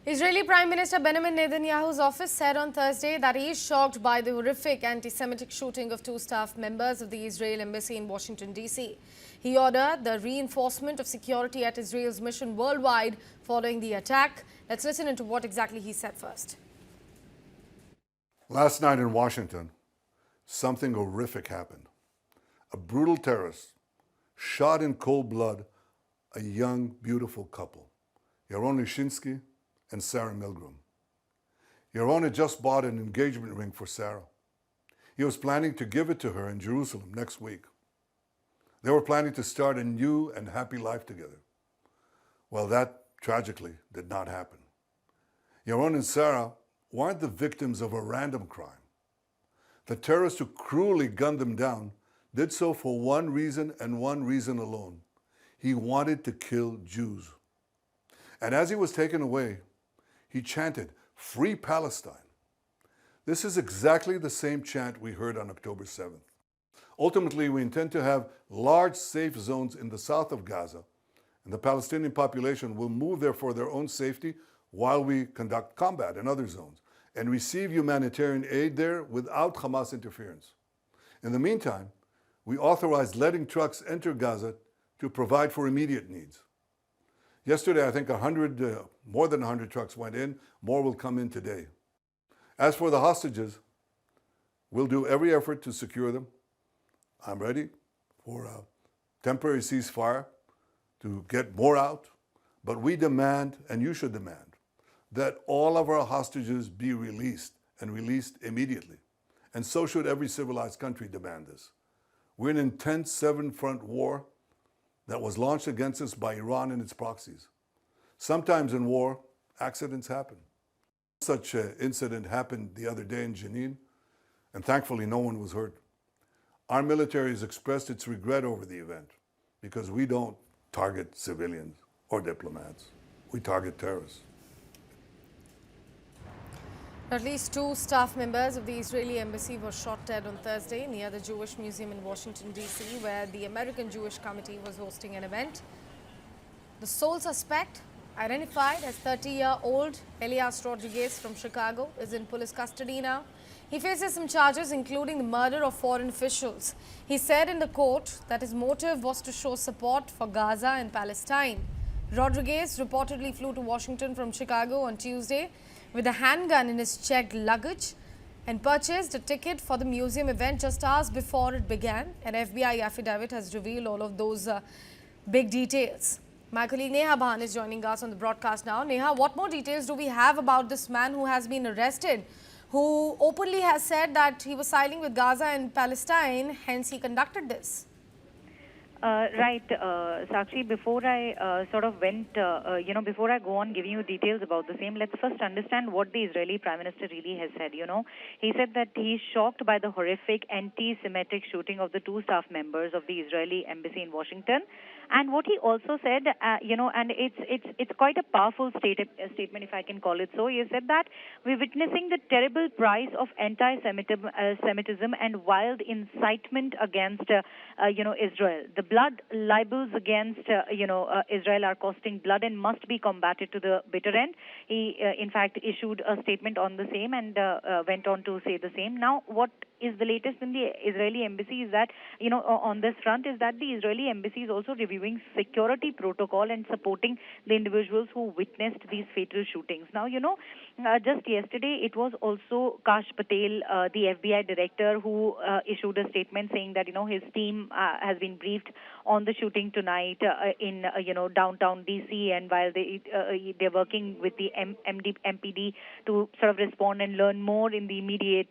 Israeli Prime Minister Benjamin Netanyahu's office said on Thursday that he is shocked by the horrific anti-Semitic shooting of two staff members of the Israel embassy in Washington, D.C. He ordered the reinforcement of security at Israel's mission worldwide following the attack. Let's listen into what exactly he said first. Last night in Washington, something horrific happened. A brutal terrorist shot in cold blood a young, beautiful couple, Yaron Lishinsky and Sarah Milgram. Yaron had just bought an engagement ring for Sarah. He was planning to give it to her in Jerusalem next week. They were planning to start a new and happy life together. Well, that tragically did not happen. Yaron and Sarah weren't the victims of a random crime. The terrorist who cruelly gunned them down did so for one reason and one reason alone. He wanted to kill Jews. And as he was taken away, he chanted, "Free Palestine." This is exactly the same chant we heard on October 7th. Ultimately, we intend to have large safe zones in the south of Gaza, and the Palestinian population will move there for their own safety while we conduct combat in other zones and receive humanitarian aid there without Hamas interference. In the meantime, we authorized letting trucks enter Gaza to provide for immediate needs. Yesterday, I think more than 100 trucks went in. More will come in today. As for the hostages, we'll do every effort to secure them. I'm ready for a temporary ceasefire to get more out. But we demand, and you should demand, that all of our hostages be released and released immediately. And so should every civilized country demand this. We're in an intense seven-front war that was launched against us by Iran and its proxies. Sometimes in war, accidents happen. Such an incident happened the other day in Jenin, and thankfully no one was hurt. Our military has expressed its regret over the event because we don't target civilians or diplomats. We target terrorists. At least two staff members of the Israeli embassy were shot dead on Thursday near the Jewish Museum in Washington, D.C., where the American Jewish Committee was hosting an event. The sole suspect, identified as 30-year-old Elias Rodriguez from Chicago, is in police custody now. He faces some charges, including the murder of foreign officials. He said in the court that his motive was to show support for Gaza and Palestine. Rodriguez reportedly flew to Washington from Chicago on Tuesday with a handgun in his checked luggage and purchased a ticket for the museum event just hours before it began. An FBI affidavit has revealed all of those big details. My colleague Neha Bhan is joining us on the broadcast now. Neha, what more details do we have about this man who has been arrested, who openly has said that he was siding with Gaza and Palestine, hence he conducted this? Right, Sakshi, before I before I go on giving you details about the same, let's first understand what the Israeli Prime Minister really has said. He said that he's shocked by the horrific anti-Semitic shooting of the two staff members of the Israeli embassy in Washington. And what he also said, and it's quite a powerful statement, if I can call it so. He said that we're witnessing the terrible price of anti-Semitism and wild incitement against, Israel. The blood libels against, Israel are costing blood and must be combated to the bitter end. He, in fact, issued a statement on the same and went on to say the same. Now, what is the latest in the Israeli embassy is that, on this front is that the Israeli embassy is also reviewing security protocol and supporting the individuals who witnessed these fatal shootings. Now, just yesterday, it was also Kash Patel, the FBI director, who issued a statement saying that, his team has been briefed on the shooting tonight in, downtown D.C. and while they're working with the MPD to sort of respond and learn more in the immediate,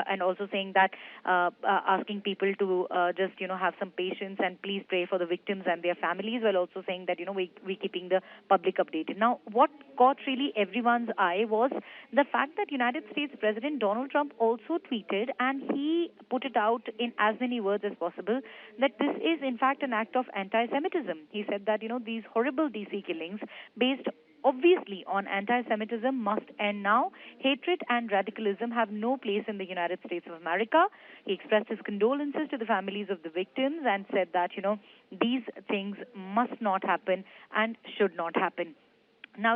and also saying that asking people to just, have some patience and please pray for the victims and their families, while also saying that, we're keeping the public updated. Now, what caught really everyone's eye was the fact that United States President Donald Trump also tweeted, and he put it out in as many words as possible, that this is in fact an act of anti-Semitism. He said that, these horrible DC killings based obviously on anti-Semitism must end now. Hatred and radicalism have no place in the United States of America. He expressed his condolences to the families of the victims and said that, these things must not happen and should not happen. Now,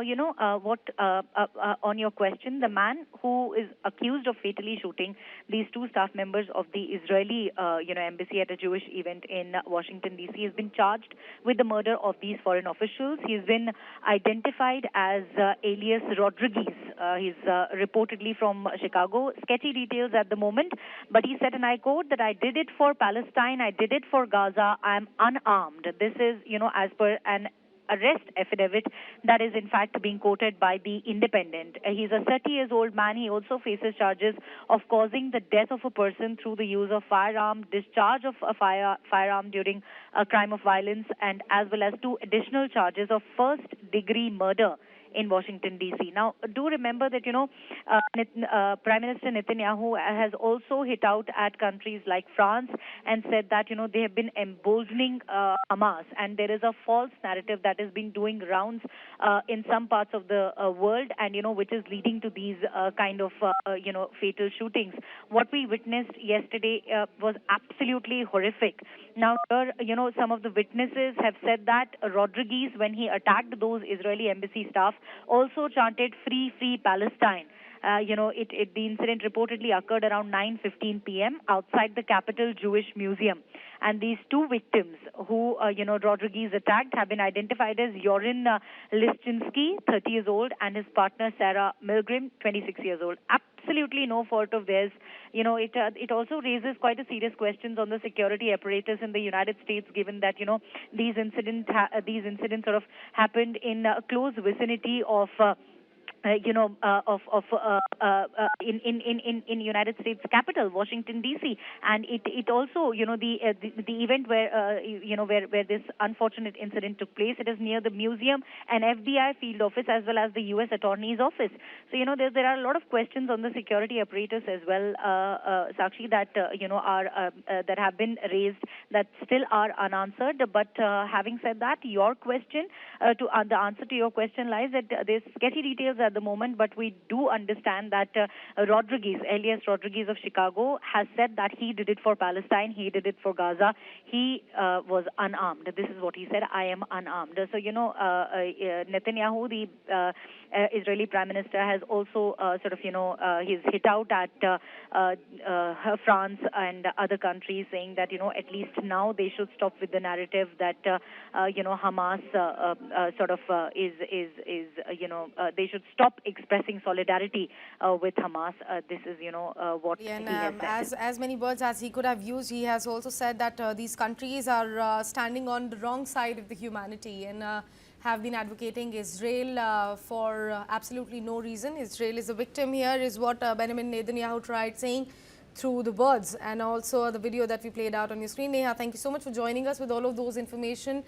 on your question, the man who is accused of fatally shooting these two staff members of the Israeli, embassy at a Jewish event in Washington, D.C. has been charged with the murder of these foreign officials. He's been identified as Elias Rodriguez. He's reportedly from Chicago. Sketchy details at the moment, but he said, and I quote, that I did it for Palestine, I did it for Gaza, I'm unarmed. This is, as per an arrest affidavit that is in fact being quoted by The Independent. He's a 30-year-old man. He also faces charges of causing the death of a person through the use of firearm, discharge of a firearm during a crime of violence, and as well as 2 additional charges of first-degree murder in Washington, D.C. Now, do remember that, Prime Minister Netanyahu has also hit out at countries like France and said that, they have been emboldening Hamas. And there is a false narrative that has been doing rounds in some parts of the world and, which is leading to these fatal shootings. What we witnessed yesterday was absolutely horrific. Now, some of the witnesses have said that Rodriguez, when he attacked those Israeli embassy staff, also chanted "Free, Free Palestine." The incident reportedly occurred around 9:15 p.m. outside the Capital Jewish Museum. And these 2 victims who, Rodriguez attacked have been identified as Yorin Lischinski, 30 years old, and his partner Sarah Milgrim, 26 years old. Absolutely no fault of theirs. It also raises quite a serious questions on the security apparatus in the United States, given that, these incidents sort of happened in close vicinity of in United States capital, Washington D.C. And it also the event where this unfortunate incident took place, it is near the museum and FBI field office as well as the U.S. Attorney's office. So there are a lot of questions on the security apparatus as well, Sakshi, that that have been raised that still are unanswered. But having said that, your question the answer to your question lies that there's sketchy details at the moment, but we do understand that Elias Rodriguez of Chicago, has said that he did it for Palestine, he did it for Gaza. He was unarmed. This is what he said: "I am unarmed." So, Netanyahu, the Israeli Prime Minister, has also he's hit out at France and other countries, saying that, at least now they should stop with the narrative that, Hamas they should stop expressing solidarity with Hamas. This is, what he has said. As many words as he could have used, he has also said that these countries are standing on the wrong side of the humanity and have been advocating Israel for absolutely no reason. Israel is a victim here, is what Benjamin Netanyahu tried saying through the words and also the video that we played out on your screen. Neha, thank you so much for joining us with all of those information.